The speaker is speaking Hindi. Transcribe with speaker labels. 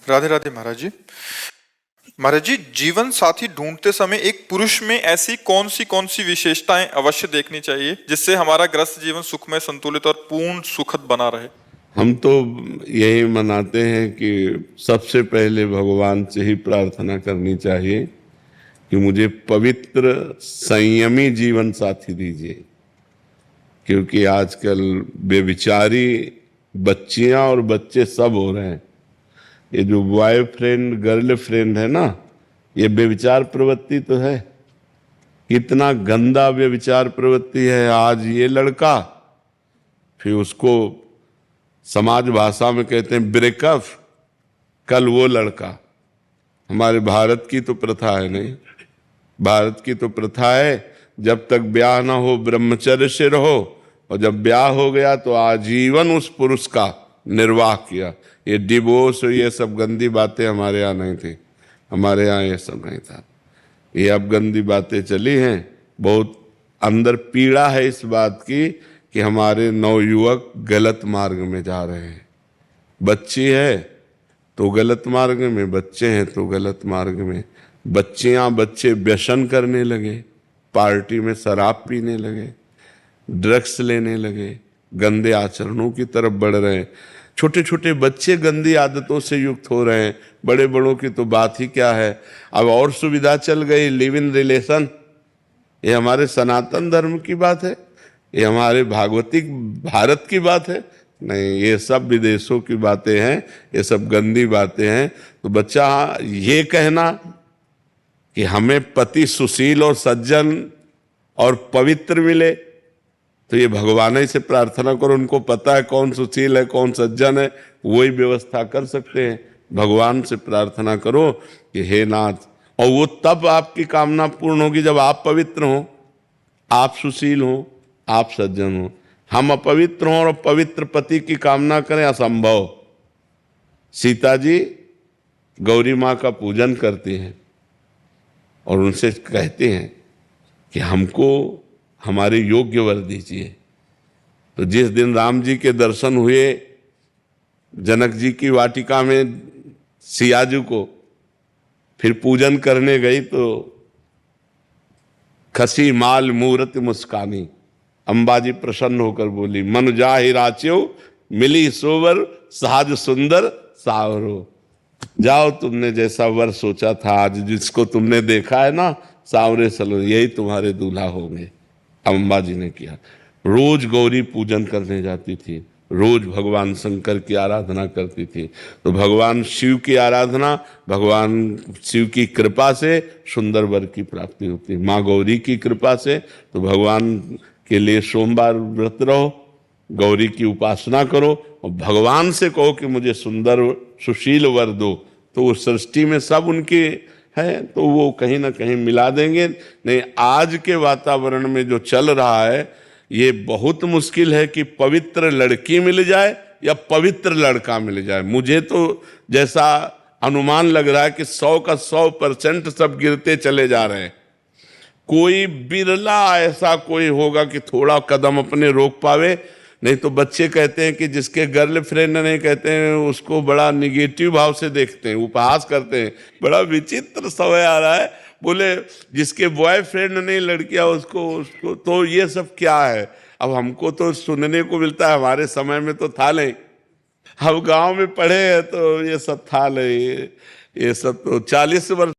Speaker 1: राधे राधे महाराज जी। महाराज जी, जीवन साथी ढूंढते समय एक पुरुष में ऐसी कौन सी विशेषताएं अवश्य देखनी चाहिए जिससे हमारा ग्रस्त जीवन सुखमय, संतुलित और पूर्ण सुखद बना रहे?
Speaker 2: हम तो यही मनाते हैं कि सबसे पहले भगवान से ही प्रार्थना करनी चाहिए कि मुझे पवित्र संयमी जीवन साथी दीजिए, क्योंकि आजकल बेविचारी बच्चियां और बच्चे सब हो रहे हैं। ये जो बॉयफ्रेंड गर्लफ्रेंड है ना, ये बेविचार प्रवृत्ति तो है। कितना गंदा बेविचार प्रवृत्ति है। आज ये लड़का, फिर उसको समाज भाषा में कहते हैं ब्रेकअप, कल वो लड़का। हमारे भारत की तो प्रथा है नहीं, भारत की तो प्रथा है जब तक ब्याह ना हो ब्रह्मचर्य से रहो, और जब ब्याह हो गया तो आजीवन उस पुरुष का निर्वाह किया। ये डिवोर्स और ये सब गंदी बातें हमारे यहाँ नहीं थी, हमारे यहाँ ये सब नहीं था। ये अब गंदी बातें चली हैं। बहुत अंदर पीड़ा है इस बात की कि हमारे नवयुवक गलत मार्ग में जा रहे हैं। बच्ची है तो गलत मार्ग में, बच्चे हैं तो गलत मार्ग में। बच्चियां बच्चे व्यसन करने लगे, पार्टी में शराब पीने लगे, ड्रग्स लेने लगे, गंदे आचरणों की तरफ बढ़ रहे हैं। छोटे छोटे बच्चे गंदी आदतों से युक्त हो रहे हैं। बड़े बड़ों की तो बात ही क्या है। अब और सुविधा चल गई, लिव इन रिलेशन। ये हमारे सनातन धर्म की बात है, ये हमारे भागवतिक भारत की बात है? नहीं, ये सब विदेशों की बातें हैं, ये सब गंदी बातें हैं। तो बच्चा ये कहना कि हमें पति सुशील और सज्जन और पवित्र मिले, तो ये भगवान ही से प्रार्थना करो। उनको पता है कौन सुशील है कौन सज्जन है, वही व्यवस्था कर सकते हैं। भगवान से प्रार्थना करो कि हे नाथ, और वो तब आपकी कामना पूर्ण होगी जब आप पवित्र हो, आप सुशील हो, आप सज्जन हो। हम अपवित्र हों और पवित्र पति की कामना करें, असंभव। सीता जी गौरी माँ का पूजन करती हैं और उनसे कहते हैं कि हमको हमारे योग्य वर दीजिए। तो जिस दिन राम जी के दर्शन हुए जनक जी की वाटिका में सियाजू को, फिर पूजन करने गई तो खसी माल मूर्ति मुस्कानी, अंबाजी प्रसन्न होकर बोली, मन जाहि राच्यो मिली सोवर साज सुंदर सावरो। जाओ, तुमने जैसा वर सोचा था, आज जिसको तुमने देखा है ना सावरे सलो, यही तुम्हारे दूल्हा होंगे। अंबाजी ने किया। रोज गौरी पूजन करने जाती थी, रोज भगवान शंकर की आराधना करती थी। तो भगवान शिव की आराधना, भगवान शिव की कृपा से सुंदर वर की प्राप्ति होती है। माँ गौरी की कृपा से तो भगवान के लिए सोमवार व्रत रहो, गौरी की उपासना करो और भगवान से कहो कि मुझे सुंदर सुशील वर दो, तो वो सृष्टि में सब उनके है, तो वो कहीं ना कहीं मिला देंगे। नहीं, आज के वातावरण में जो चल रहा है ये बहुत मुश्किल है कि पवित्र लड़की मिल जाए या पवित्र लड़का मिल जाए। मुझे तो जैसा अनुमान लग रहा है कि 100 का 100% सब गिरते चले जा रहे हैं। कोई बिरला ऐसा कोई होगा कि थोड़ा कदम अपने रोक पावे। नहीं तो बच्चे कहते हैं कि जिसके गर्लफ्रेंड नहीं, कहते हैं उसको बड़ा निगेटिव भाव से देखते हैं, उपहास करते हैं। बड़ा विचित्र समय आ रहा है। बोले जिसके बॉयफ्रेंड नहीं लड़कियां उसको तो ये सब क्या है। अब हमको तो सुनने को मिलता है, हमारे समय में तो था नहीं। हम गांव में पढ़े हैं तो ये सब था नहीं। ये सब तो 40 वर्ष